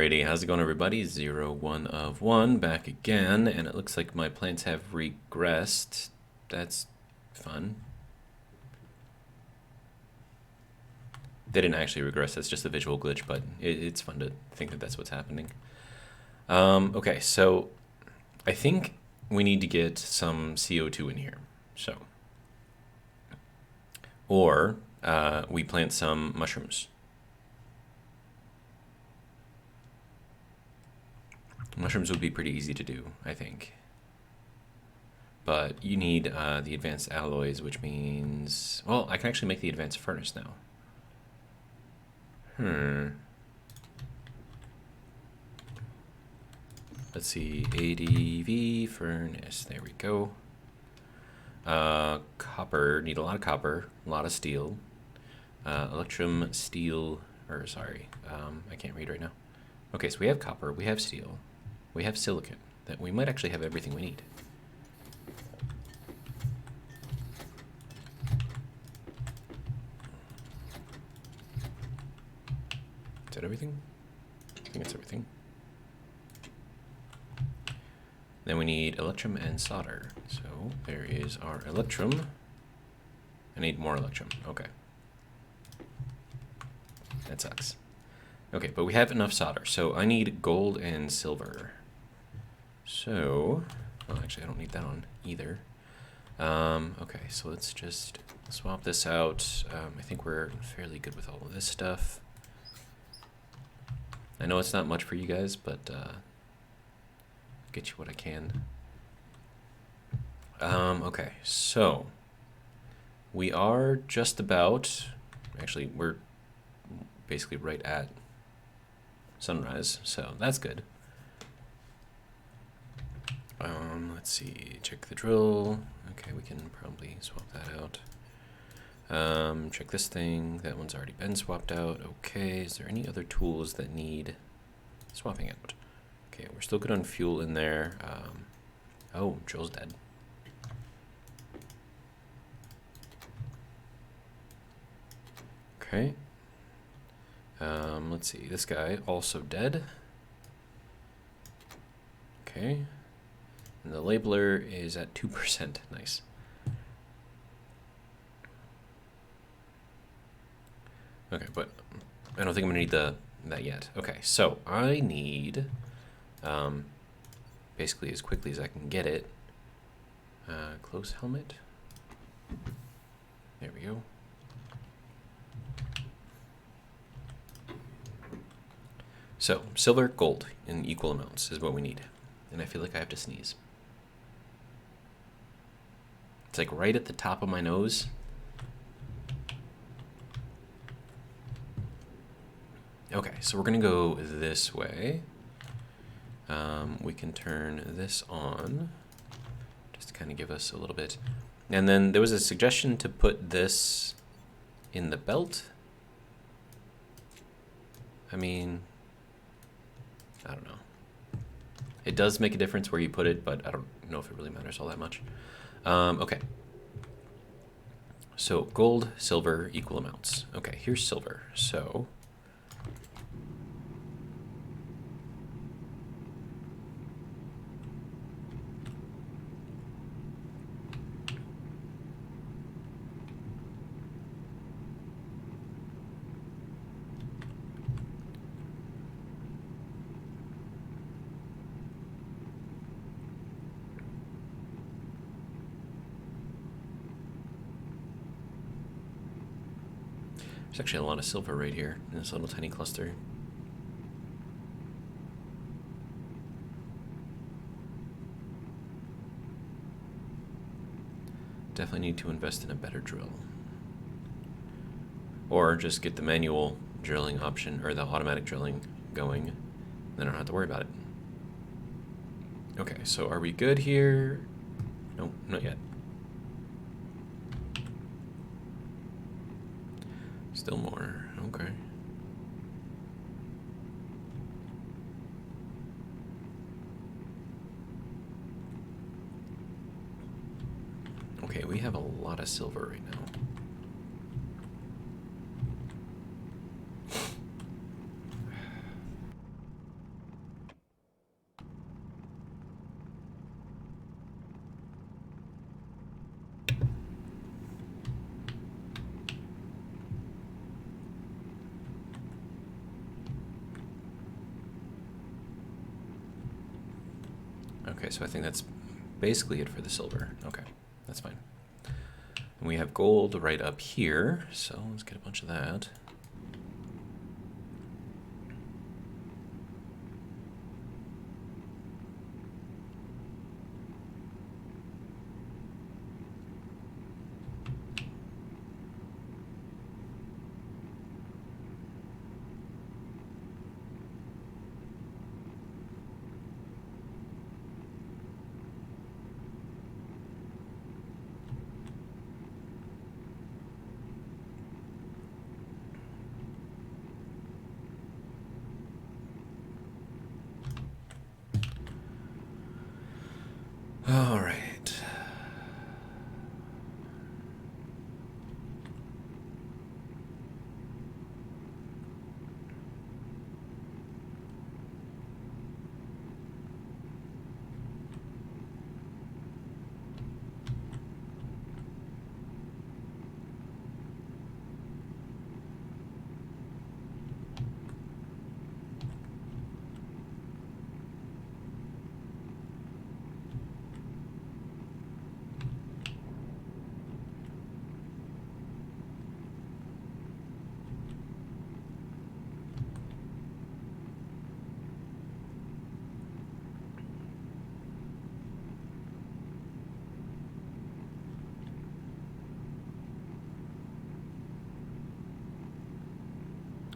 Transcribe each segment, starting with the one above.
Alrighty, how's it going everybody? 1 of 1 back again, and it looks like my plants have regressed. That's fun. They didn't actually regress, that's just a visual glitch, but it's fun to think that that's what's happening. Okay, so I think we need to get some CO2 in here, so. Or we plant some mushrooms. Mushrooms would be pretty easy to do, I think. But you need the advanced alloys, which means... Well, I can actually make the advanced furnace now. Let's see, ADV furnace, there we go. Copper, need a lot of copper, a lot of steel. Electrum, steel, or sorry, I can't read right now. Okay, so we have copper, we have steel. We have silicon. That we might actually have everything we need. Is that everything? I think it's everything. Then we need electrum and solder. So there is our electrum. I need more electrum. Okay. That sucks. Okay, but we have enough solder. So I need gold and silver. So, well, actually I don't need that on either. Okay, so let's just swap this out. I think we're fairly good with all of this stuff. I know it's not much for you guys, but get you what I can. Okay, so we are just about, actually we're basically right at sunrise, so that's good. Let's see, check the drill. Okay, we can probably swap that out. Check this thing, that one's already been swapped out. Okay, is there any other tools that need swapping out? Okay, we're still good on fuel in there. Oh, Joel's dead. Okay. Let's see, this guy also dead. Okay. And the labeler is at 2%. Nice. Okay, but I don't think I'm gonna need that yet. Okay, so I need basically as quickly as I can get it. Close helmet. There we go. So silver, gold in equal amounts is what we need, and I feel like I have to sneeze. It's like right at the top of my nose. Okay, so we're gonna go this way. We can turn this on, just to kind of give us a little bit. And then there was a suggestion to put this in the belt. I mean, I don't know. It does make a difference where you put it, but I don't know if it really matters all that much. Okay. So gold, silver, equal amounts. Okay, here's silver. So there's actually a lot of silver right here in this little tiny cluster. Definitely need to invest in a better drill. Or just get the manual drilling option, or the automatic drilling going. Then I don't have to worry about it. Okay, so are we good here? Nope, not yet. Still more, okay. Okay, we have a lot of silver right now. Okay, so I think that's basically it for the silver. Okay, that's fine. And we have gold right up here, so let's get a bunch of that. All right.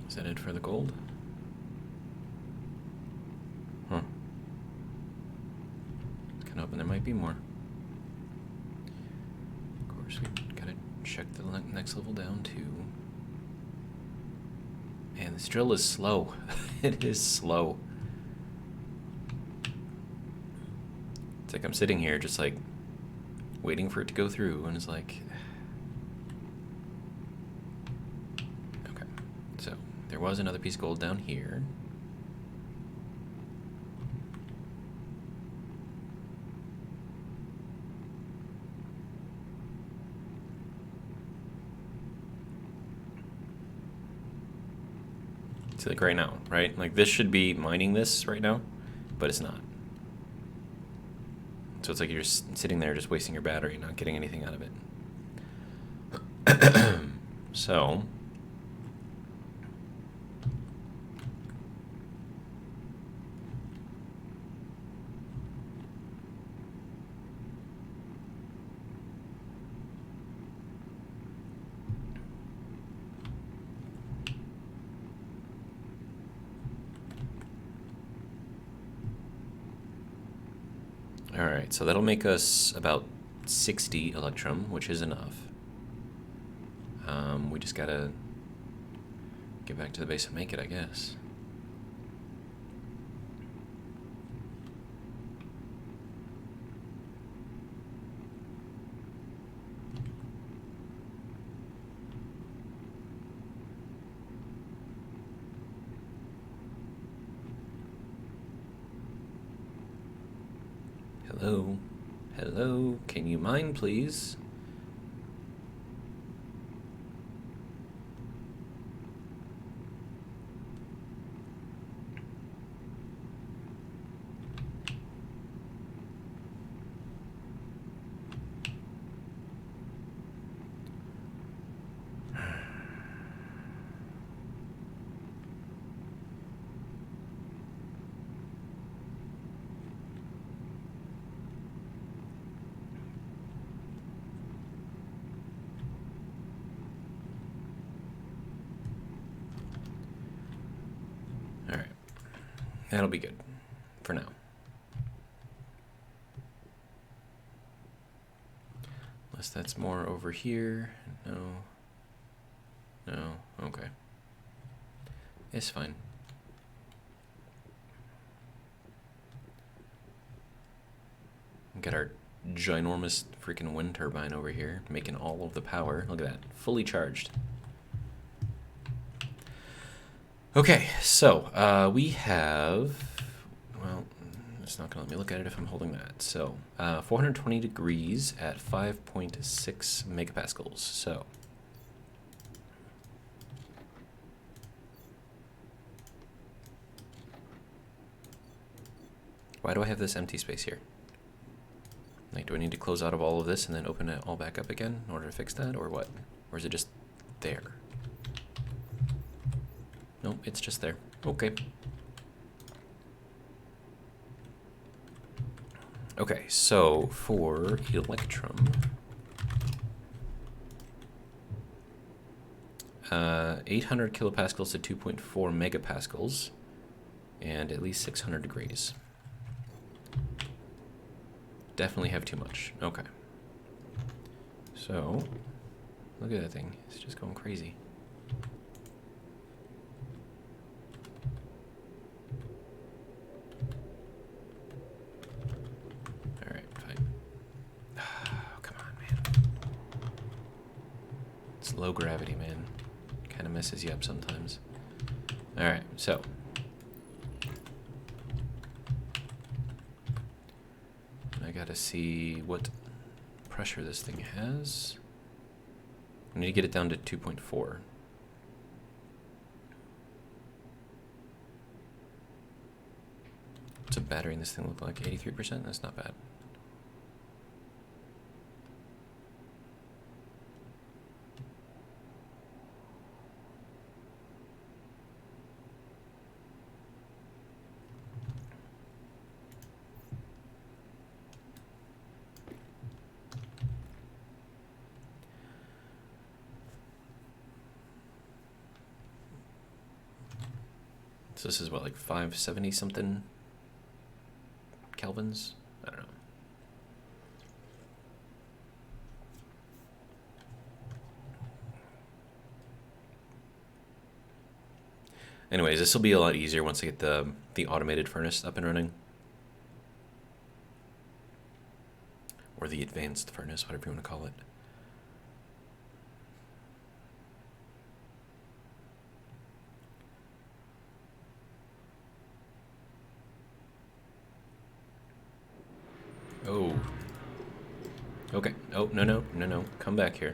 Is that it for the gold? Huh. It's kind of hoping there might be more. Of course, we gotta check the next level down too. Man, this drill is slow. It is slow. It's like I'm sitting here just like waiting for it to go through, and it's like... Okay, so there was another piece of gold down here. See, like right now, right? Like this should be mining this right now, but it's not. So it's like you're just sitting there just wasting your battery, not getting anything out of it. So... Alright, so that'll make us about 60 electrum, which is enough. We just gotta get back to the base and make it, I guess. Hello? Hello? Can you mine, please? Alright. That'll be good. For now. Unless that's more over here. No. No. Okay. It's fine. Got our ginormous freaking wind turbine over here, making all of the power. Look at that. Fully charged. Okay, so we have... Well, it's not going to let me look at it if I'm holding that. So, 420 degrees at 5.6 megapascals. So... Why do I have this empty space here? Like, do I need to close out of all of this and then open it all back up again in order to fix that, or what? Or is it just there? Nope, it's just there. Okay. Okay, so for Electrum, 800 kilopascals to 2.4 megapascals, and at least 600 degrees. Definitely have too much. Okay. So, look at that thing. It's just going crazy. Alright, fine. Oh, come on, man. It's low gravity, man. Kind of messes you up sometimes. Alright, so. I gotta see what pressure this thing has. I need to get it down to 2.4. What's a battery in this thing look like? 83%? That's not bad. So this is what, like 570 something kelvins? I don't know. Anyways, this will be a lot easier once I get the automated furnace up and running. Or the advanced furnace, whatever you want to call it. Oh. Okay. Oh, no, no, no, no. Come back here.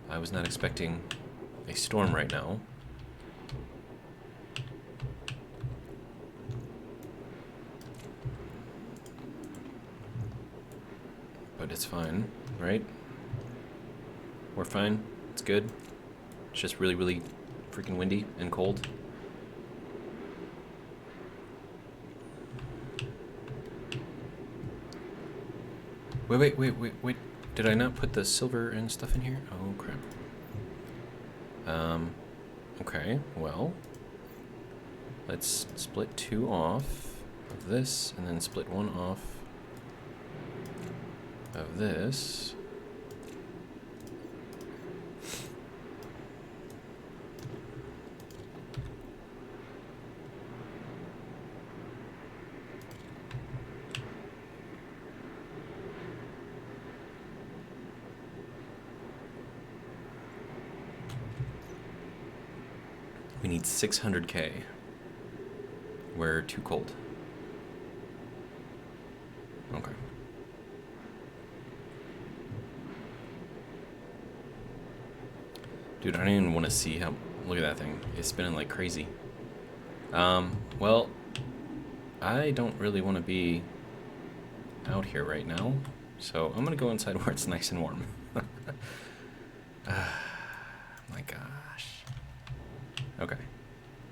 I was not expecting a storm right now. But it's fine, right? We're fine. It's good. It's just really, really freaking windy and cold. Wait. Did I not put the silver and stuff in here? Oh, crap. Okay, well. Let's split 2 off of this, and then split 1 off of this. We need 600K. We're too cold. Okay. Dude, I don't even want to see how... Look at that thing. It's spinning like crazy. Well, I don't really want to be out here right now. So I'm going to go inside where it's nice and warm. My gosh. Okay.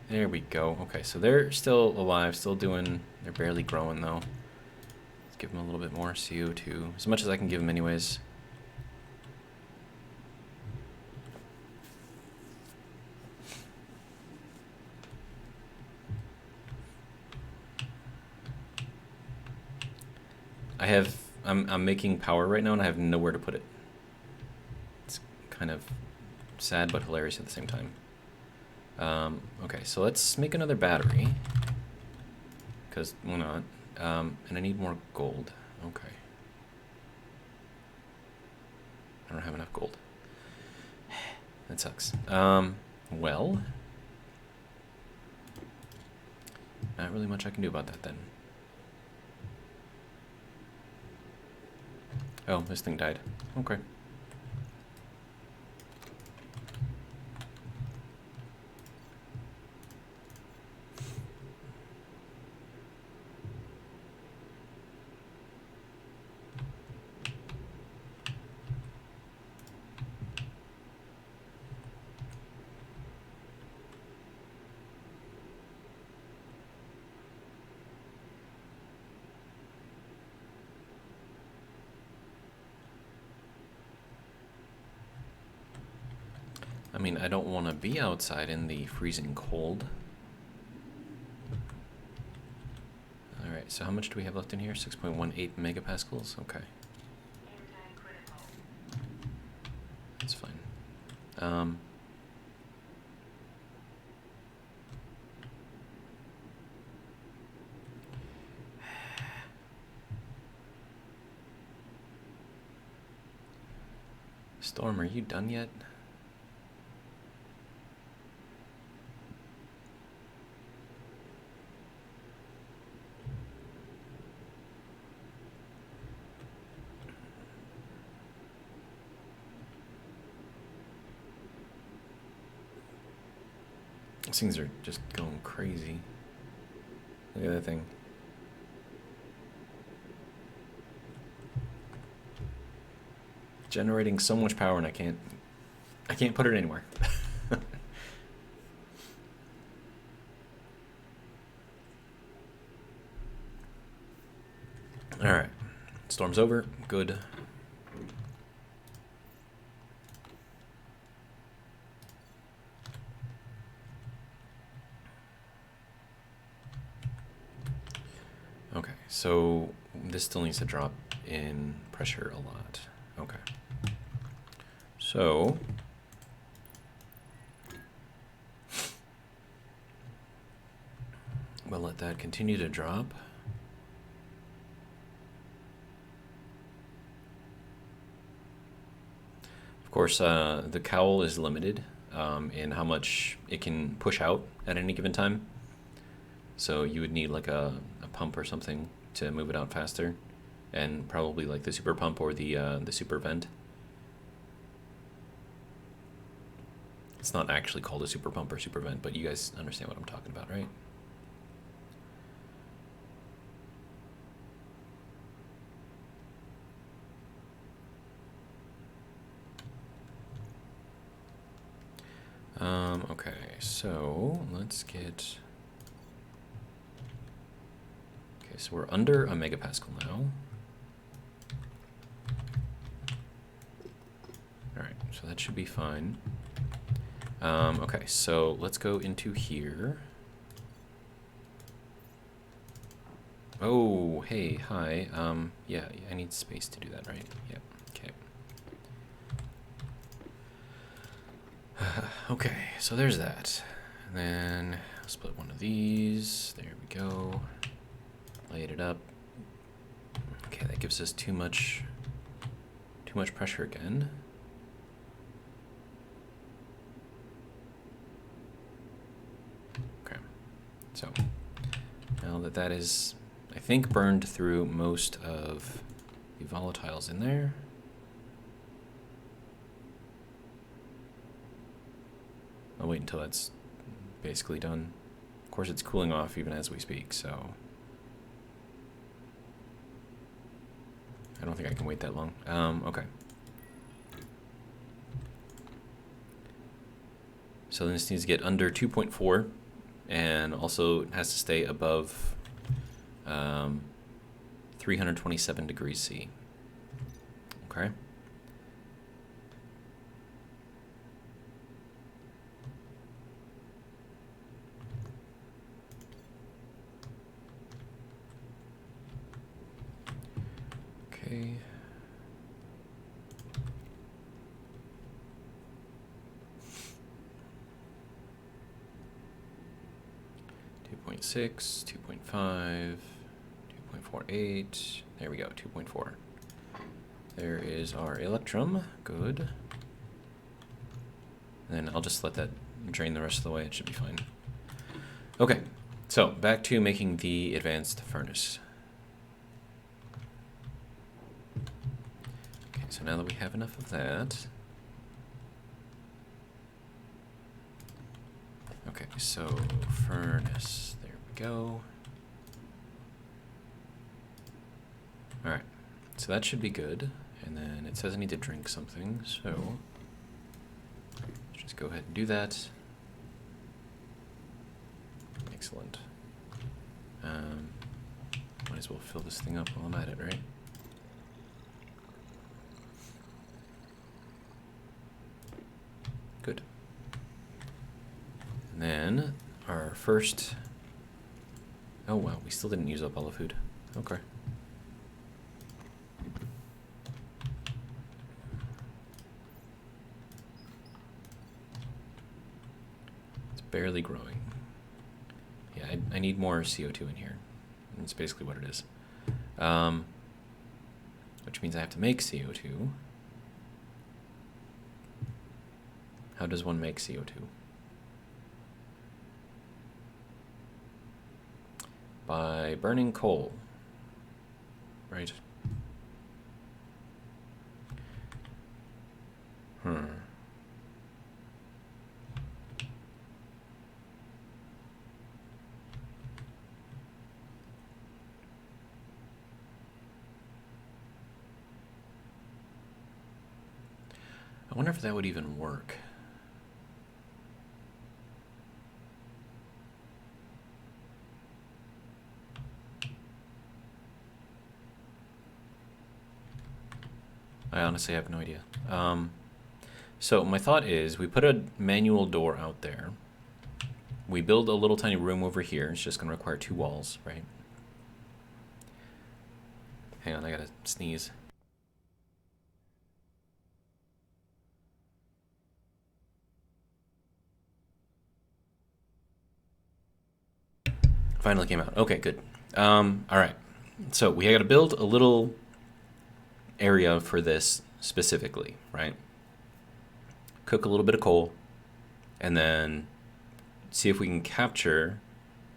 There we go. Okay, so they're still alive, still doing... They're barely growing, though. Let's give them a little bit more CO2. As much as I can give them anyways. I'm making power right now, and I have nowhere to put it. It's kind of sad but hilarious at the same time. Okay, so let's make another battery. Because why not? And I need more gold. Okay. I don't have enough gold. That sucks. Well. Not really much I can do about that then. Oh, this thing died. Okay. I mean, I don't want to be outside in the freezing cold. Alright, so how much do we have left in here? 6.18 megapascals? Okay. That's fine. Storm, are you done yet? These things are just going crazy. Look at that thing. Generating so much power and I can't put it anywhere. Alright. Storm's over. Good. Okay, so this still needs to drop in pressure a lot. Okay. So we'll let that continue to drop. Of course, the cowl is limited in how much it can push out at any given time. So you would need like a pump or something to move it out faster, and probably like the super pump or the super vent. It's not actually called a super pump or super vent, but you guys understand what I'm talking about, right? Okay, so let's get... Okay, so we're under a megapascal now. Alright, so that should be fine. Okay, so let's go into here. Oh, hey, hi. Yeah, I need space to do that, right? Yep, okay. Okay, so there's that. And then I'll split one of these. There we go. Light it up. Okay, that gives us too much pressure again. Okay, so now that that is, I think, burned through most of the volatiles in there. I'll wait until that's basically done. Of course, it's cooling off even as we speak, so I don't think I can wait that long. Okay. So this needs to get under 2.4, and also it has to stay above 327 degrees C. Okay. Okay. 2.6, 2.5, 2.48. There we go, 2.4. There is our electrum. Good. And then I'll just let that drain the rest of the way. It should be fine. Okay, so back to making the advanced furnace. Okay, so now that we have enough of that. Okay, so furnace. There we go. Alright, so that should be good. And then it says I need to drink something, so let's just go ahead and do that. Excellent. Might as well fill this thing up while I'm at it, right? Good. first... Oh wow, we still didn't use up all the food. Okay. It's barely growing. Yeah, I need more CO2 in here. That's basically what it is. Which means I have to make CO2. How does one make CO2? By burning coal. Right. I wonder if that would even work. I honestly have no idea. So my thought is we put a manual door out there. We build a little tiny room over here. It's just going to require 2 walls, right? Hang on, I gotta sneeze. Finally came out. Okay, good. All right. So we got to build a little area for this specifically, right? Cook a little bit of coal, and then see if we can capture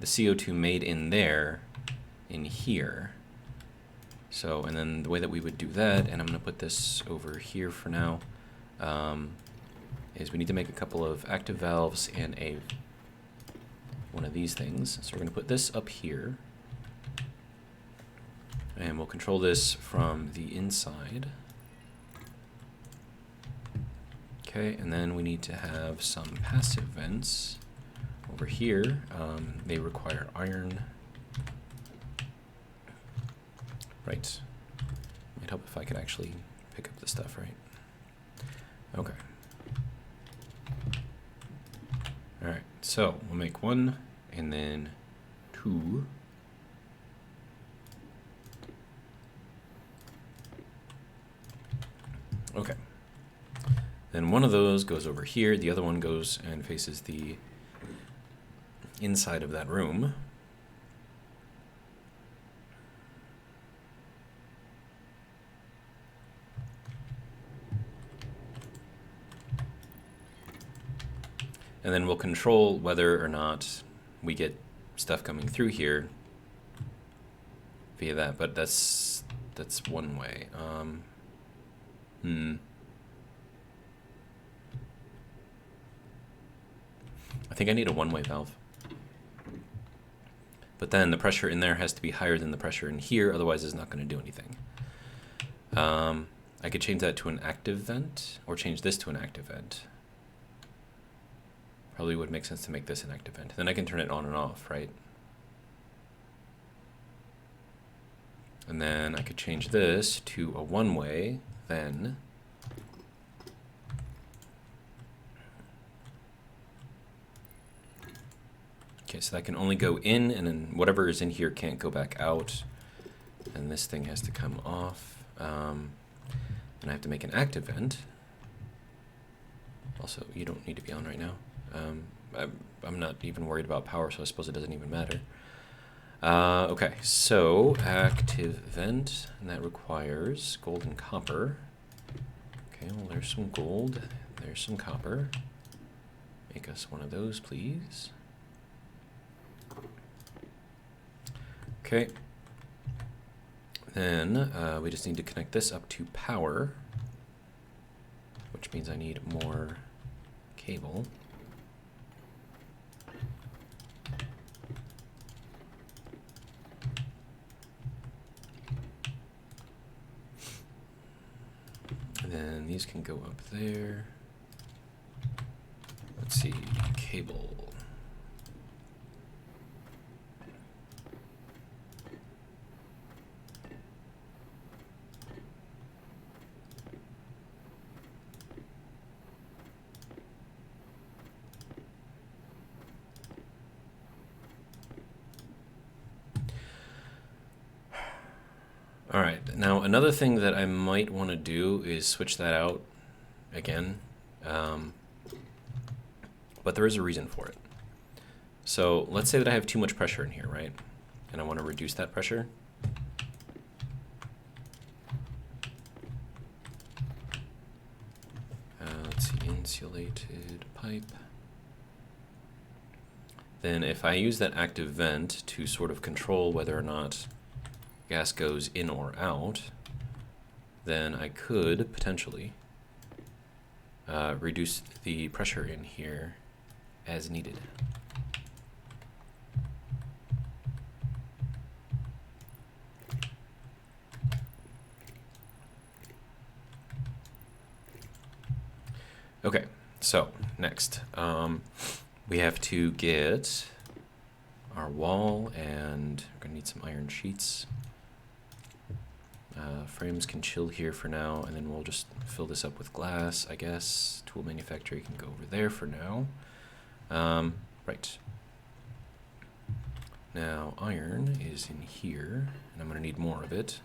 the CO2 made in there in here. So, and then the way that we would do that, and I'm going to put this over here for now, is we need to make a couple of active valves and one of these things. So we're going to put this up here, and we'll control this from the inside. Okay, and then we need to have some passive vents over here. They require iron. Right. Might help if I could actually pick up the stuff, right? Okay. All right, so we'll make 1 and then 2. Okay. Then one of those goes over here. The other one goes and faces the inside of that room. And then we'll control whether or not we get stuff coming through here via that, but that's one way. I think I need a one-way valve. But then the pressure in there has to be higher than the pressure in here, otherwise it's not going to do anything. I could change that to an active vent, or change this to an active vent. Probably would make sense to make this an active vent. Then I can turn it on and off, right? And then I could change this to a one-way, then okay, so that can only go in, and then whatever is in here can't go back out. And this thing has to come off. And I have to make an active vent. Also, you don't need to be on right now. I'm not even worried about power, so I suppose it doesn't even matter. Okay, so active vent, and that requires gold and copper. Okay, well, there's some gold, there's some copper. Make us one of those, please. Okay. Then we just need to connect this up to power, which means I need more cable. And then these can go up there. Let's see, cable. All right, now another thing that I might want to do is switch that out again, but there is a reason for it. So let's say that I have too much pressure in here, right? And I want to reduce that pressure. Let's see, insulated pipe. Then if I use that active vent to sort of control whether or not gas goes in or out, then I could potentially reduce the pressure in here as needed. Okay, so next we have to get our wall, and we're gonna need some iron sheets. Frames can chill here for now, and then we'll just fill this up with glass, I guess. Tool manufacturer can go over there for now. Right. Now iron is in here, and I'm gonna need more of it.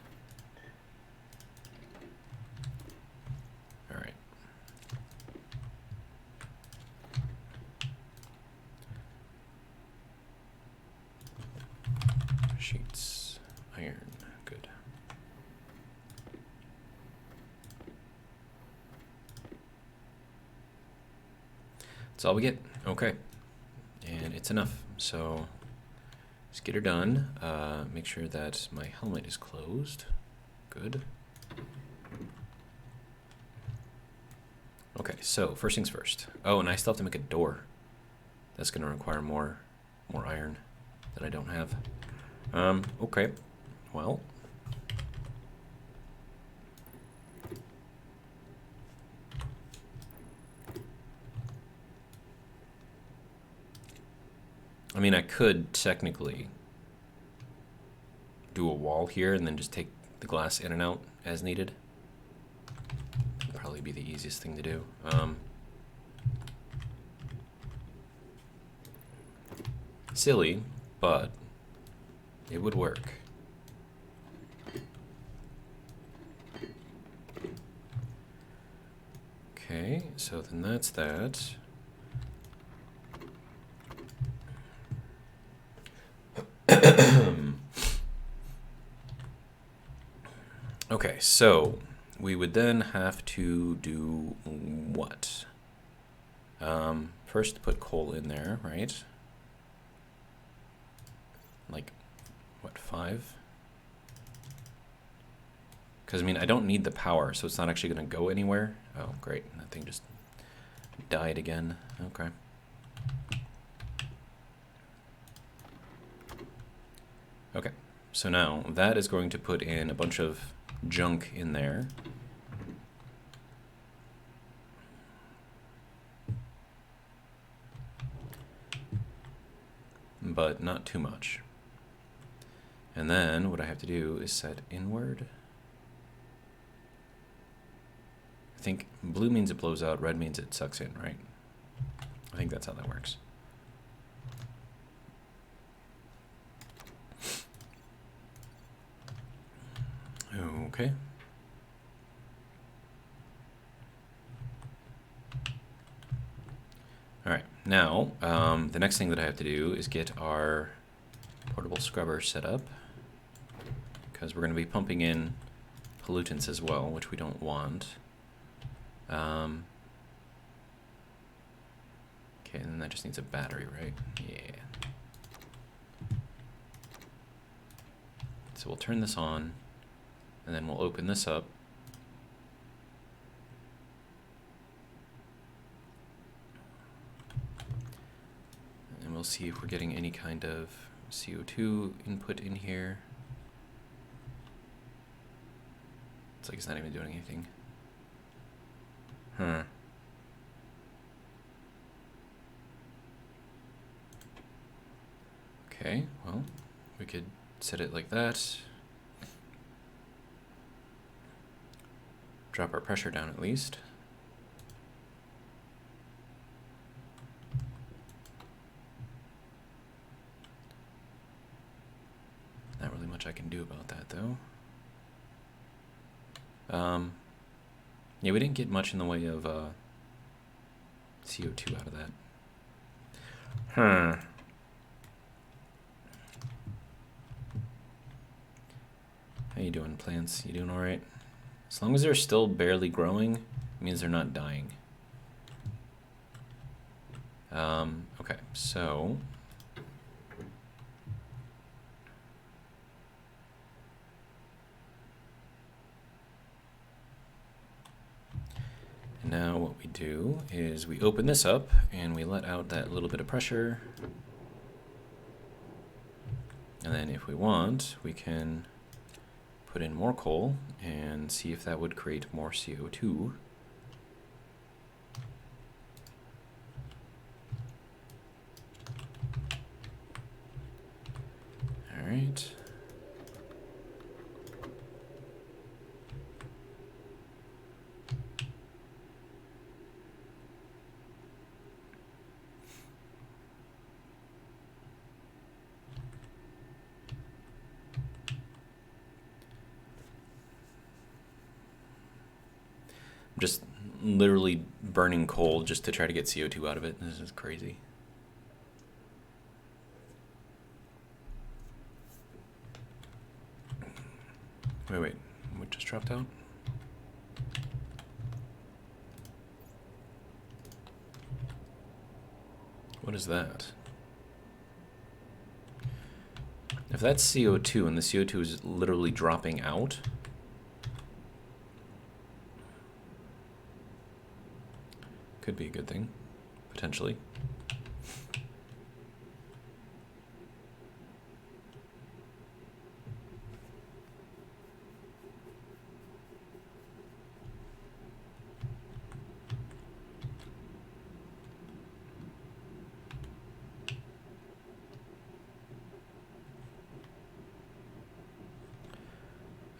All right. Sheets, iron, good. That's all we get. Okay. And it's enough. So let's get her done. Make sure that my helmet is closed. Good. Okay, so first things first. Oh, and I still have to make a door. That's going to require more iron that I don't have. Okay. Well. I mean, I could technically do a wall here and then just take the glass in and out as needed. That'd probably be the easiest thing to do. Silly, but it would work. Okay, so then that's that. Okay, so we would then have to do what? First put coal in there, right? Like, what, 5? Because, I mean, I don't need the power, so it's not actually going to go anywhere. Oh, great. That thing just died again. Okay. Okay, so now that is going to put in a bunch of junk in there. But not too much. And then what I have to do is set inward. I think blue means it blows out, red means it sucks in, right? I think that's how that works. Okay. All right, now the next thing that I have to do is get our portable scrubber set up, because we're going to be pumping in pollutants as well, which we don't want. Okay, and then that just needs a battery, right? Yeah. So we'll turn this on, and then we'll open this up. And we'll see if we're getting any kind of CO2 input in here. It's like it's not even doing anything. Huh. Okay, well, we could set it like that. Drop our pressure down at least. Not really much I can do about that though. Yeah, we didn't get much in the way of CO2 out of that. Huh. How you doing, plants? You doing all right? As long as they're still barely growing, it means they're not dying. Okay, so and now what we do is we open this up and we let out that little bit of pressure. And then if we want, we can put in more coal and see if that would create more CO2. All right. I'm just literally burning coal just to try to get CO2 out of it. This is crazy. Wait, what just dropped out? What is that? If that's CO2 and the CO2 is literally dropping out, could be a good thing, potentially.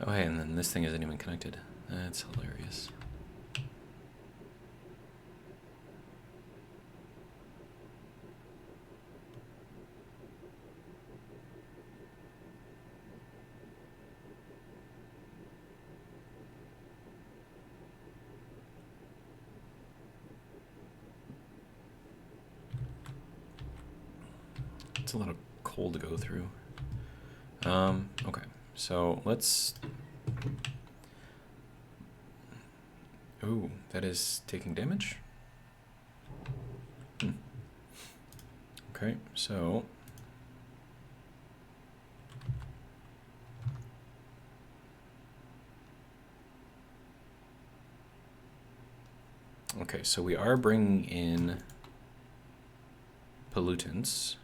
Oh, hey, and then this thing isn't even connected. That's hilarious. It's a lot of coal to go through. Okay, so let's... Ooh, that is taking damage? Okay, so... Okay, so we are bringing in pollutants.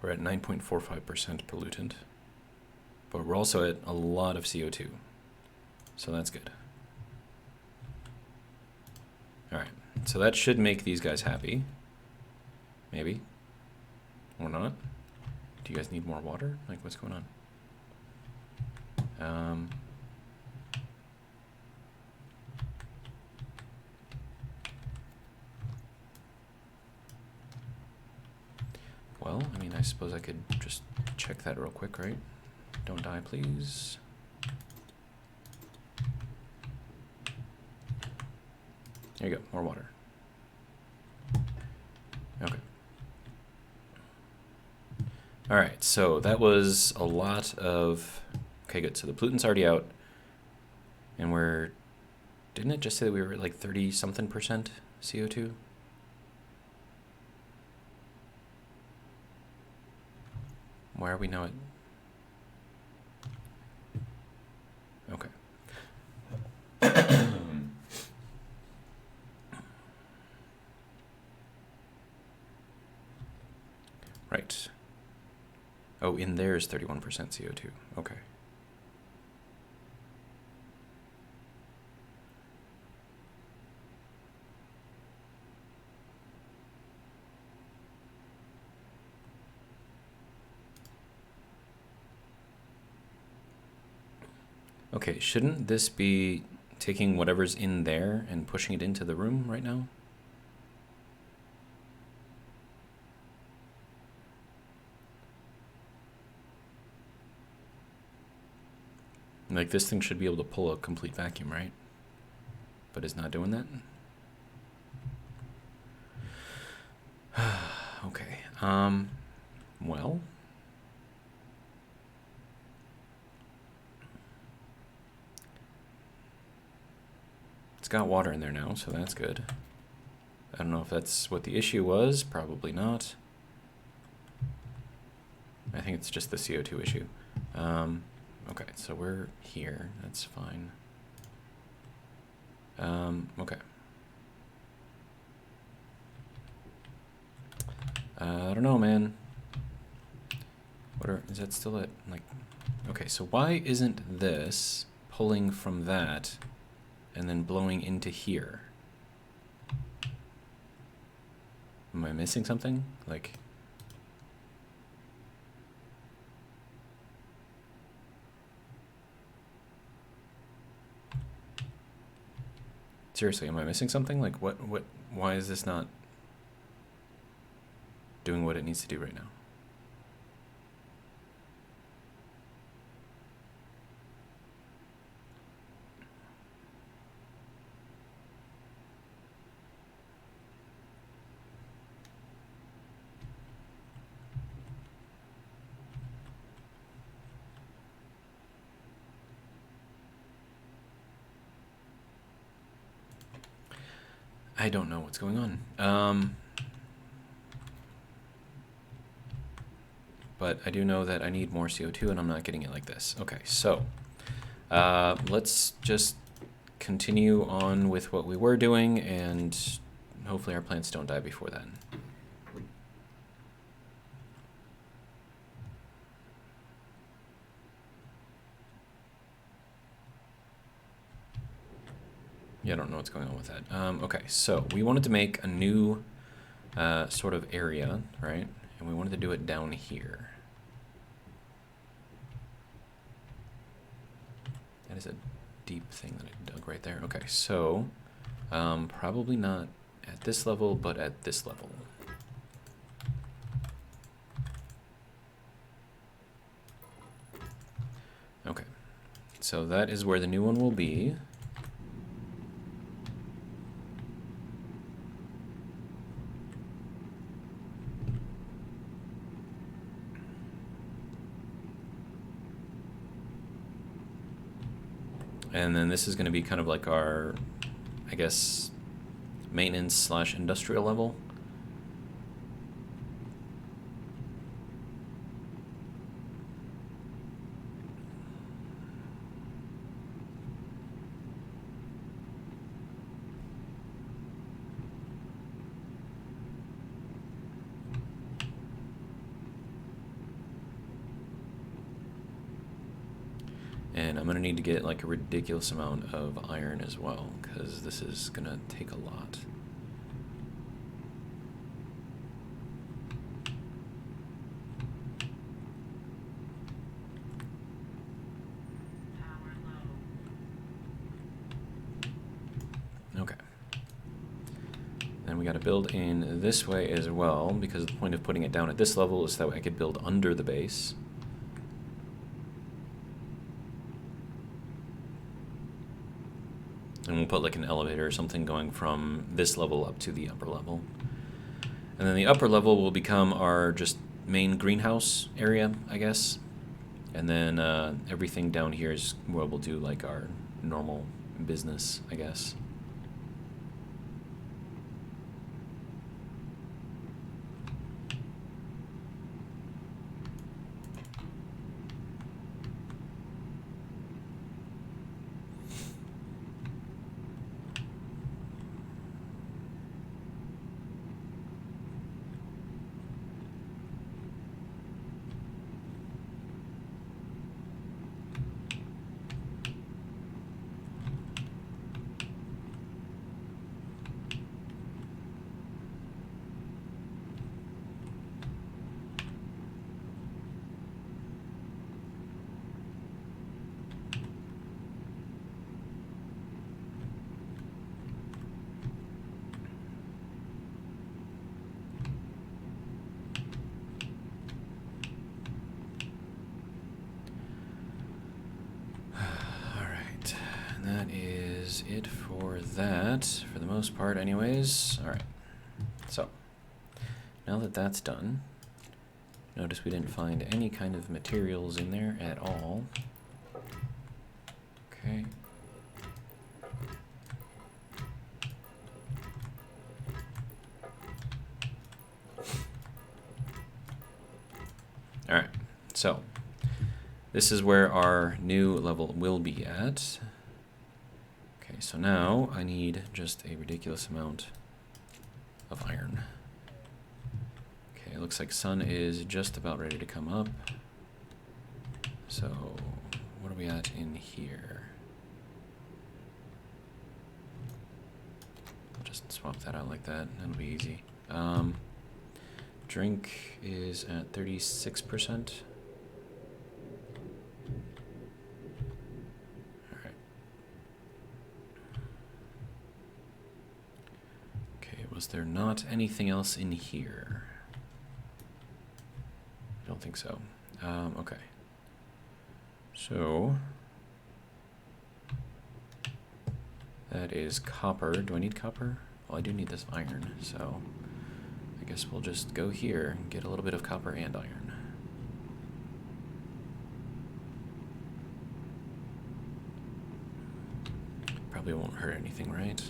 We're at 9.45% pollutant, but we're also at a lot of CO2, so that's good. All right, so that should make these guys happy, maybe, or not. Do you guys need more water? Like, what's going on? Well, I mean, I suppose I could just check that real quick, right? Don't die, please. There you go, more water. Okay. All right, so that was a lot of... Okay, good. So the pollutan's already out. And we're... Didn't it just say that we were at like 30-something% CO2? Why are we now at... Okay. Right. Oh, in there is 31% CO2. Okay. Okay, shouldn't this be taking whatever's in there and pushing it into the room right now? Like, this thing should be able to pull a complete vacuum, right? But it's not doing that? Okay. Well. It's got water in there now, so that's good. I don't know if that's what the issue was. Probably not. I think it's just the CO2 issue. Okay, so we're here. That's fine. Okay. I don't know, man. Is that still it? Like, okay, so why isn't this pulling from that and then blowing into here? Am I missing something? Like, seriously, am I missing something? Like, why is this not doing what it needs to do right now? I don't know what's going on. But I do know that I need more CO2 and I'm not getting it like this. Okay, so let's just continue on with what we were doing, and hopefully our plants don't die before then. Yeah, I don't know what's going on with that. Okay, so we wanted to make a new sort of area, right? And we wanted to do it down here. That is a deep thing that I dug right there. Okay, so probably not at this level, but at this level. Okay, so that is where the new one will be. And then this is going to be kind of like our, I guess, maintenance / industrial level. And I'm going to need to get like a ridiculous amount of iron as well, because this is going to take a lot. Okay. Then we got to build in this way as well, because the point of putting it down at this level is that way I could build under the base. And we'll put like an elevator or something going from this level up to the upper level. And then the upper level will become our just main greenhouse area, I guess. And then everything down here is where we'll do like our normal business, I guess. is it for that, for the most part anyways. Alright, so now that that's done, notice we didn't find any kind of materials in there at all. Okay. Alright, so this is where our new level will be at. Okay, so now I need just a ridiculous amount of iron. Okay, it looks like sun is just about ready to come up. So what are we at in here? I'll just swap that out like that. That'll be easy. Drink is at 36%. Alright. Okay, was there not anything else in here? I don't think so. Okay. So that is copper. Do I need copper? Well, I do need this iron, so I guess we'll just go here and get a little bit of copper and iron. Probably won't hurt anything, right?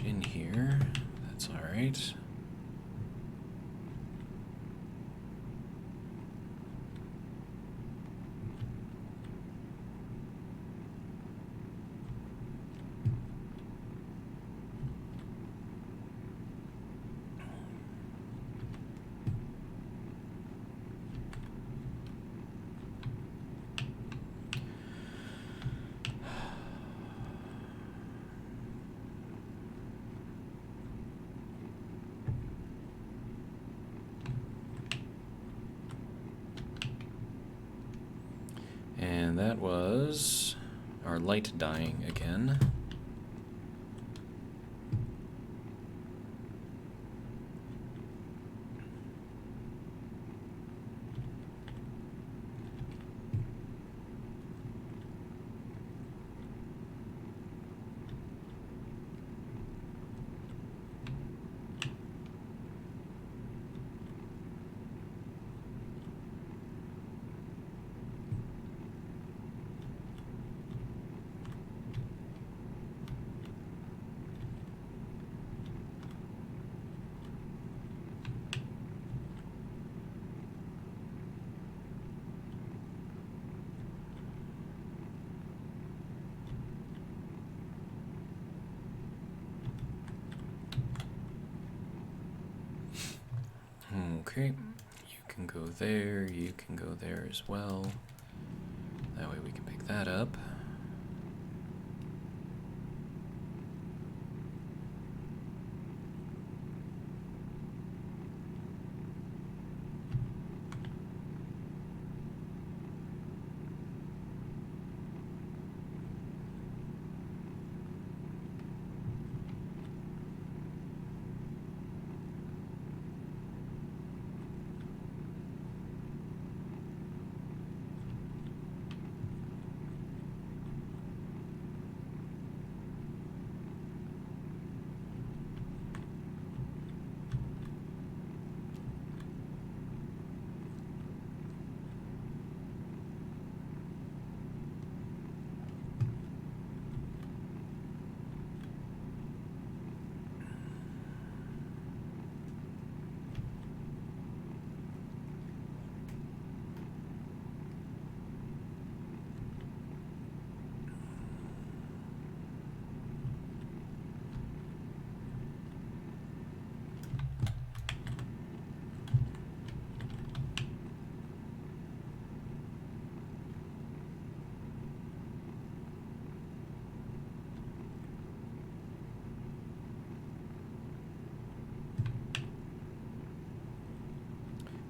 In here, that's all right. And that was our light dying again. Okay, you can go there, you can go there as well. That way we can pick that up.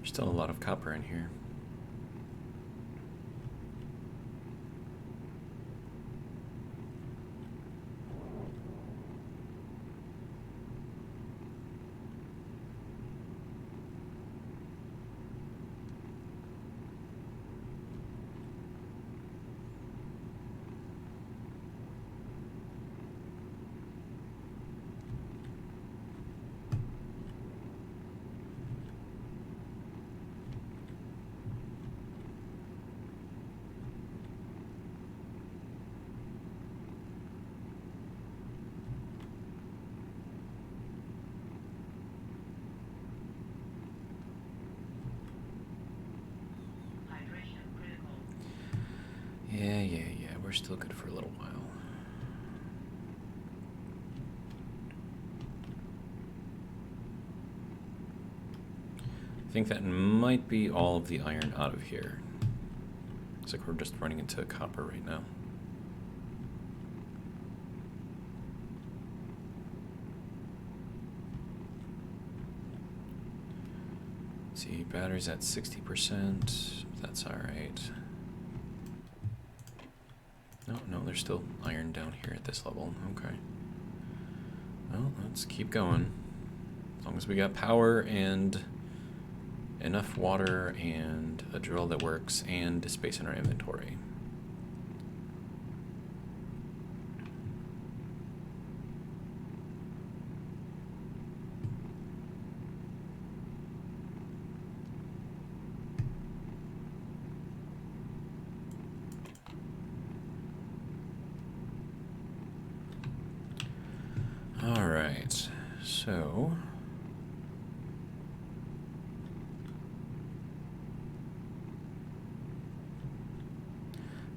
There's still a lot of copper in here. Yeah. We're still good for a little while. I think that might be all of the iron out of here. Looks like we're just running into copper right now. Let's see, battery's at 60%. That's alright. No, there's still iron down here at this level. Okay. Well, let's keep going. As long as we got power and enough water and a drill that works and space in our inventory. All right, so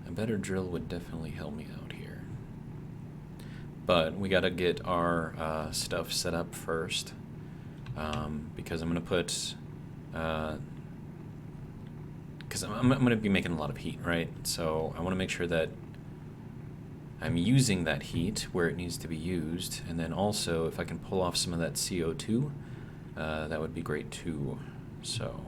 a better drill would definitely help me out here. But we gotta get our stuff set up first, because I'm gonna put, because I'm gonna be making a lot of heat, right? So I wanna make sure that I'm using that heat where it needs to be used, and then also if I can pull off some of that CO2, that would be great too. So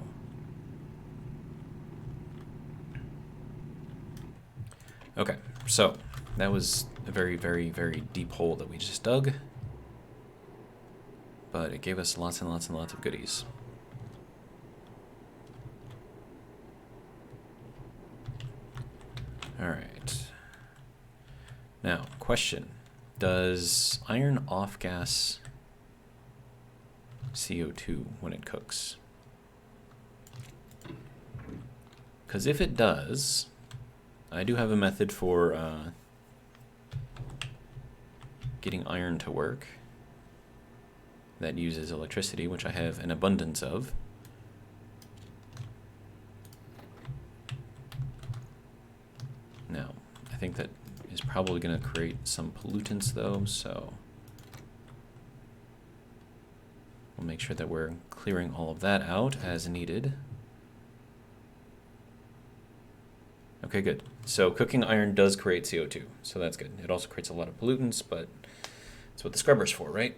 okay, so that was a very, very, very deep hole that we just dug, but it gave us lots and lots and lots of goodies. All right. Now, question. Does iron off-gas CO2 when it cooks? Because if it does, I do have a method for getting iron to work that uses electricity, which I have an abundance of. Now, I think that is probably going to create some pollutants though, so we'll make sure that we're clearing all of that out as needed. Okay, good. So cooking iron does create CO2, so that's good. It also creates a lot of pollutants, but that's what the scrubber's for, right?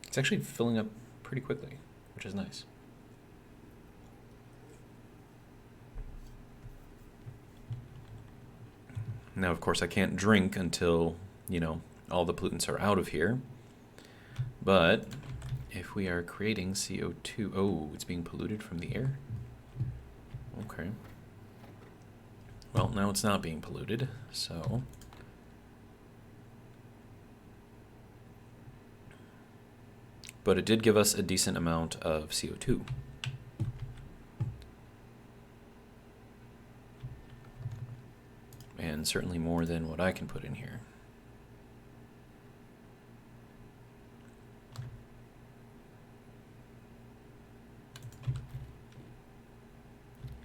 It's actually filling up pretty quickly, which is nice. Now, of course, I can't drink until, you know, all the pollutants are out of here. But if we are creating CO2, oh, it's being polluted from the air? Okay. Well, now it's not being polluted, so but it did give us a decent amount of CO2. And certainly more than what I can put in here.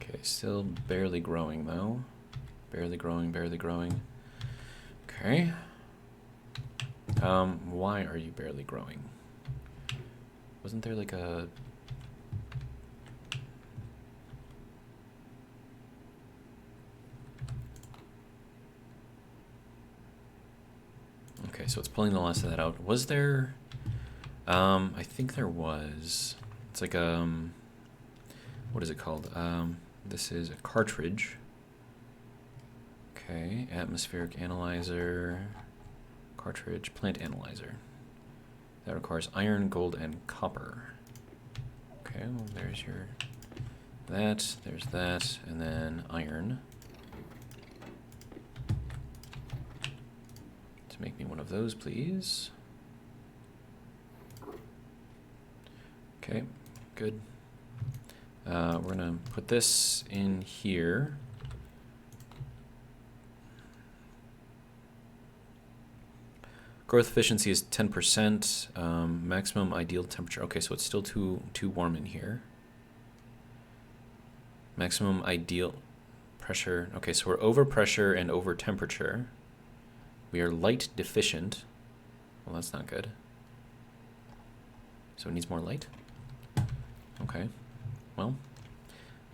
Okay, still barely growing though. Barely growing, barely growing. Okay. Why are you barely growing? Wasn't there like a... Okay, so it's pulling the last of that out. Was there... I think there was... It's like, what is it called? This is a cartridge. Okay, atmospheric analyzer, cartridge, plant analyzer. That requires iron, gold, and copper. Okay, well, there's your... there's that, and then iron. To make me one of those, please. Okay, good. We're gonna put this in here. Growth efficiency is 10%. Maximum ideal temperature. Okay, so it's still too warm in here. Maximum ideal pressure. Okay, so we're over pressure and over temperature. We are light deficient. Well, that's not good. So it needs more light? Okay. Well,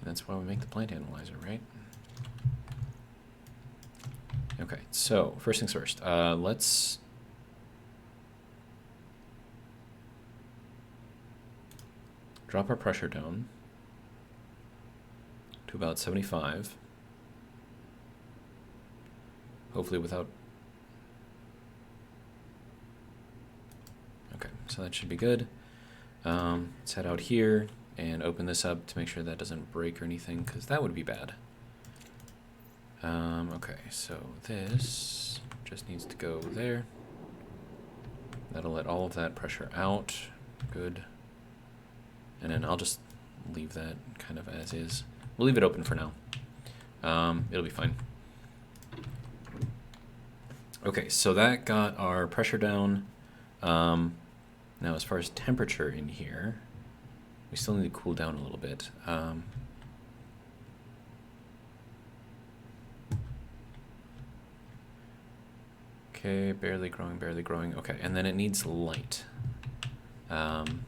that's why we make the plant analyzer, right? Okay, so first things first. Let's... drop our pressure down to about 75. Hopefully without... Okay, so that should be good. Let's head out here and open this up to make sure that doesn't break or anything, because that would be bad. Okay, so this just needs to go there. That'll let all of that pressure out. Good. And then I'll just leave that kind of as is. We'll leave it open for now. It'll be fine. Okay, so that got our pressure down. Now as far as temperature in here, we still need to cool down a little bit. Okay, barely growing, barely growing. Okay, and then it needs light. And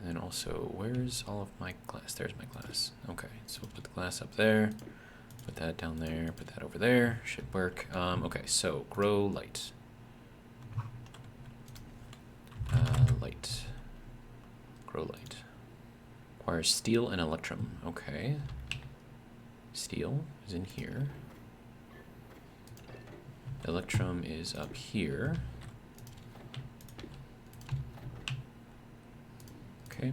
then also, where's all of my glass? There's my glass. Okay, so we'll put the glass up there, put that down there, put that over there. Should work. Okay, so grow light. Light. Grow light. Requires steel and electrum. Okay. Steel is in here. Electrum is up here. Okay.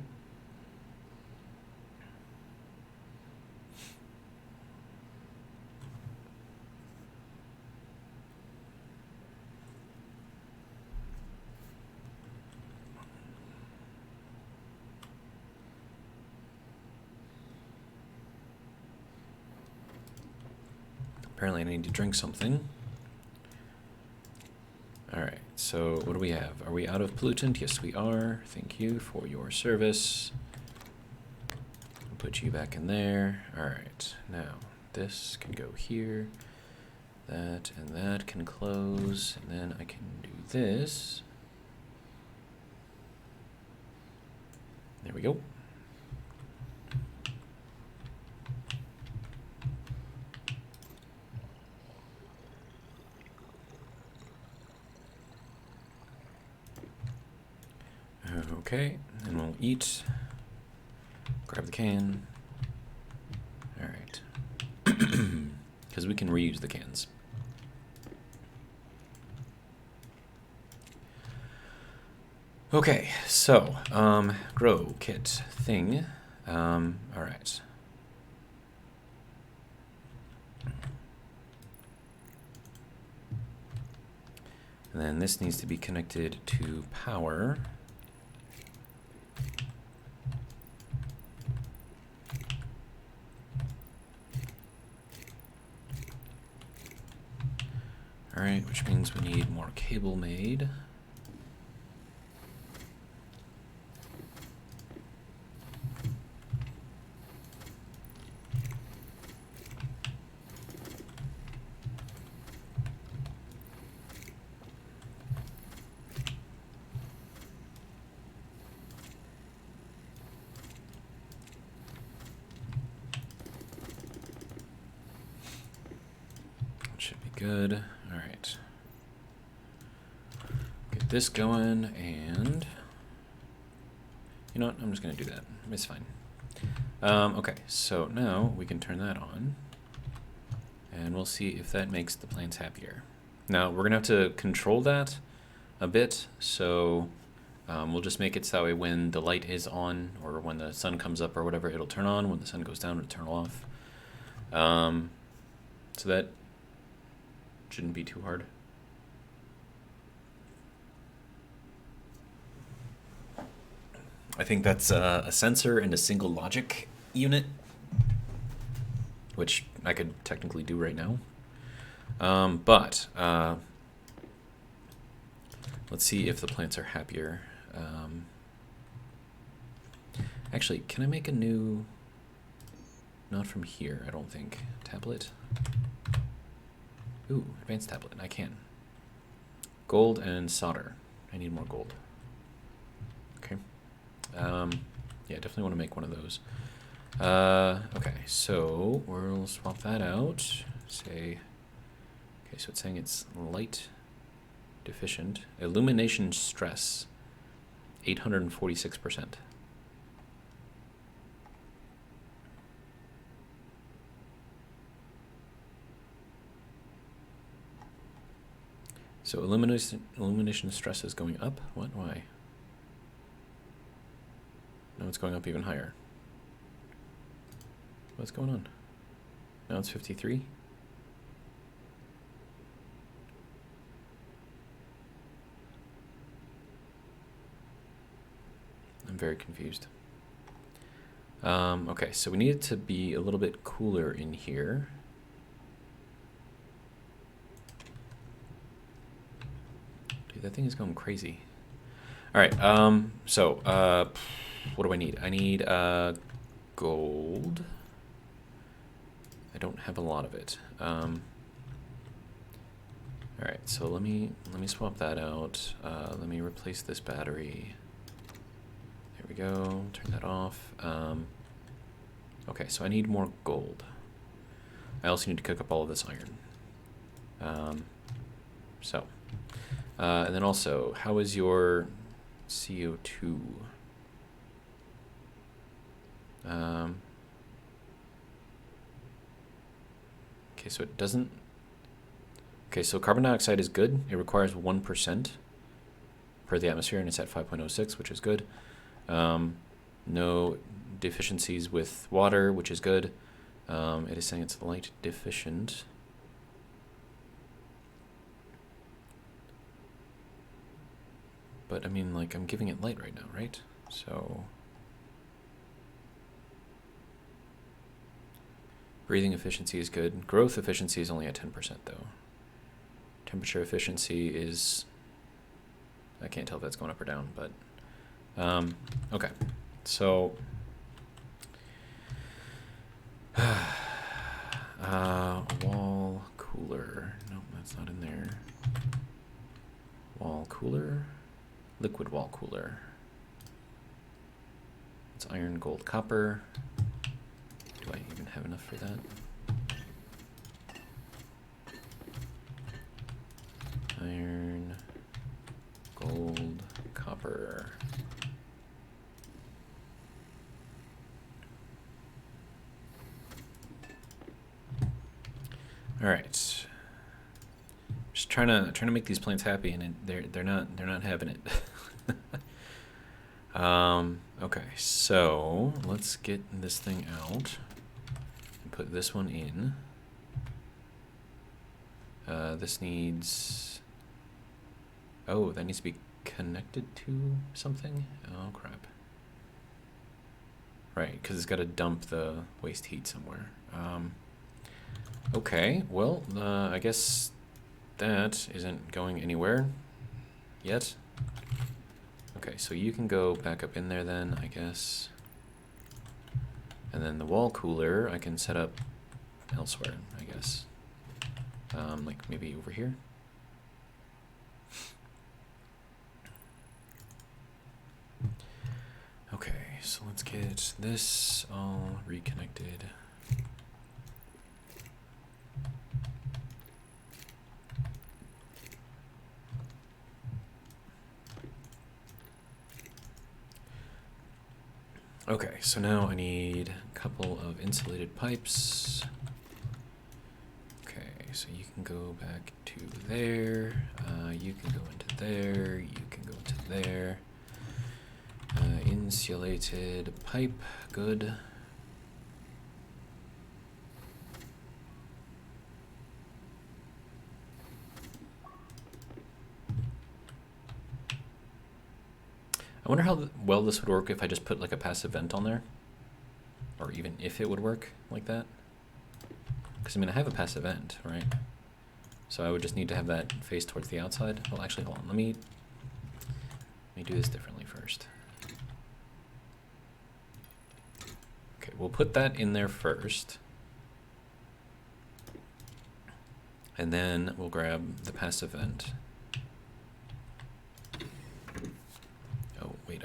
Apparently I need to drink something. Alright, so what do we have? Are we out of pollutant? Yes, we are. Thank you for your service. I'll put you back in there. Alright, now this can go here. That and that can close. And then I can do this. There we go. Okay, and we'll eat. Grab the can. Alright. Because we can reuse the cans. Okay, so, grow kit thing. Alright. And then this needs to be connected to power. Alright, which means we need more cable made. That should be good. Alright. this going, and you know what? I'm just going to do that. It's fine. Okay, so now we can turn that on, and we'll see if that makes the plants happier. Now, we're going to have to control that a bit, so we'll just make it so that way when the light is on, or when the sun comes up or whatever, it'll turn on. When the sun goes down, it'll turn off. So that shouldn't be too hard. I think that's a sensor and a single logic unit, which I could technically do right now. But let's see if the plants are happier. Actually, can I make a new... Not from here, I don't think. Tablet? Ooh, advanced tablet. I can. Gold and solder. I need more gold. Okay. Yeah, definitely want to make one of those. Okay, so we'll swap that out. Say... Okay, so it's saying it's light deficient. Illumination stress, 846%. So illumination stress is going up? What? Why? No, it's going up even higher. What's going on? Now it's 53? I'm very confused. Okay, so we need it to be a little bit cooler in here. Dude, that thing is going crazy. All right, so what do I need? I need gold. I don't have a lot of it. All right, so let me swap that out. Let me replace this battery. There we go. Turn that off. Okay, so I need more gold. I also need to cook up all of this iron. And then also, how is your CO2? Okay, so it doesn't... Okay, so carbon dioxide is good. It requires 1% per the atmosphere, and it's at 5.06, which is good. No deficiencies with water, which is good. It is saying it's light deficient. But I mean, like, I'm giving it light right now, right? So breathing efficiency is good. Growth efficiency is only at 10% though. Temperature efficiency is, I can't tell if that's going up or down, but okay. So wall cooler. No, that's not in there. Wall cooler. Liquid wall cooler. It's iron, gold, copper. Do I even have enough for that? Iron, gold, copper. All right. Just trying to make these plants happy, and they're not having it. Okay, so let's get this thing out and put this one in. This needs... Oh, that needs to be connected to something? Oh, crap. Right, because it's got to dump the waste heat somewhere. Okay, well, I guess that isn't going anywhere yet. Okay, so you can go back up in there then, I guess. And then the wall cooler I can set up elsewhere, I guess. Like maybe over here. Okay, so let's get this all reconnected. Okay, so now I need a couple of insulated pipes. Okay, so you can go back to there, you can go into there, you can go into there. Insulated pipe, good. I wonder how well this would work if I just put like a passive vent on there. Or even if it would work like that. Because I mean I have a passive vent, right? So I would just need to have that face towards the outside. Well actually hold on, let me do this differently first. Okay, we'll put that in there first. And then we'll grab the passive vent. Oh, wait,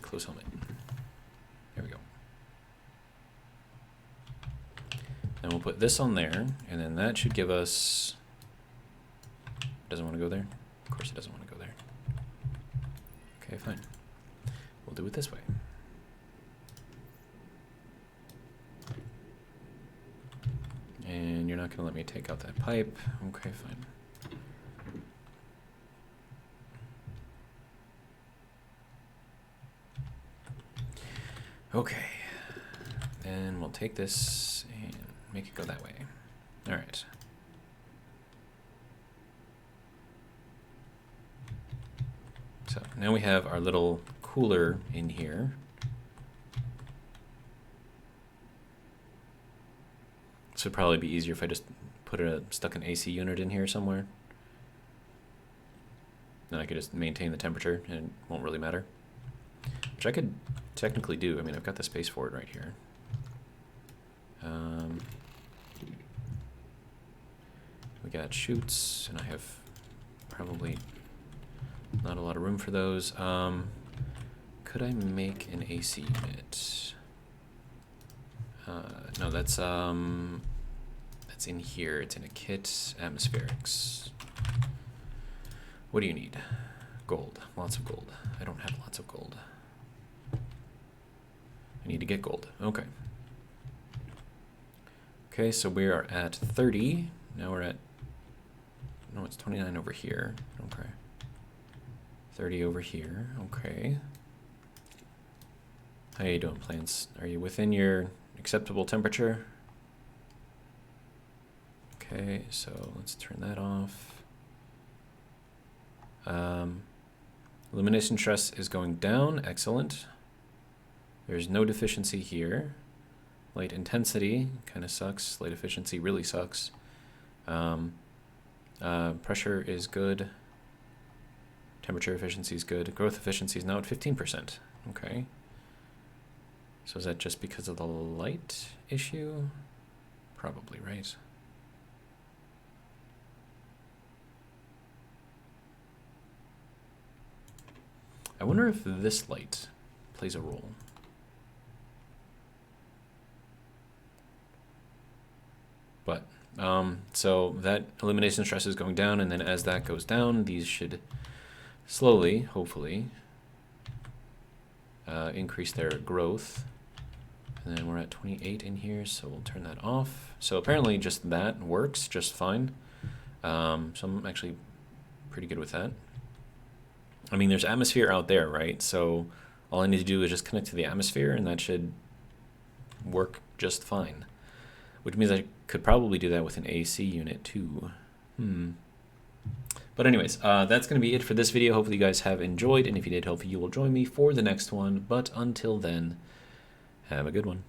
close helmet. There we go. And we'll put this on there, and then that should give us... Doesn't want to go there? Of course it doesn't want to go there. Okay, fine. We'll do it this way. And you're not going to let me take out that pipe. Okay, fine. Okay. Then we'll take this and make it go that way. All right. So now we have our little cooler in here. This would probably be easier if I just stuck an AC unit in here somewhere. Then I could just maintain the temperature and it won't really matter. Which I could technically do. I mean, I've got the space for it right here. We got chutes, and I have probably not a lot of room for those. Could I make an AC unit? No, that's in here. It's in a kit. Atmospherics. What do you need? Gold. Lots of gold. I don't have lots of gold. I need to get gold. Okay. Okay, so we are at 30. Now we're at... No, it's 29 over here. Okay. 30 over here. Okay. How you doing, plants? Are you within your acceptable temperature? Okay, so let's turn that off. Illumination stress is going down. Excellent. There's no deficiency here. Light intensity kind of sucks. Light efficiency really sucks. Pressure is good. Temperature efficiency is good. Growth efficiency is now at 15%. Okay. So is that just because of the light issue? Probably, right? I wonder if this light plays a role. But, so that illumination stress is going down, and then as that goes down, these should slowly, hopefully, increase their growth. And then we're at 28 in here, so we'll turn that off. So apparently just that works just fine. So I'm actually pretty good with that. I mean, there's atmosphere out there, right? So all I need to do is just connect to the atmosphere, and that should work just fine. Which means I could probably do that with an AC unit too. But anyways, that's going to be it for this video. Hopefully you guys have enjoyed, and if you did, hopefully you will join me for the next one. But until then, have a good one.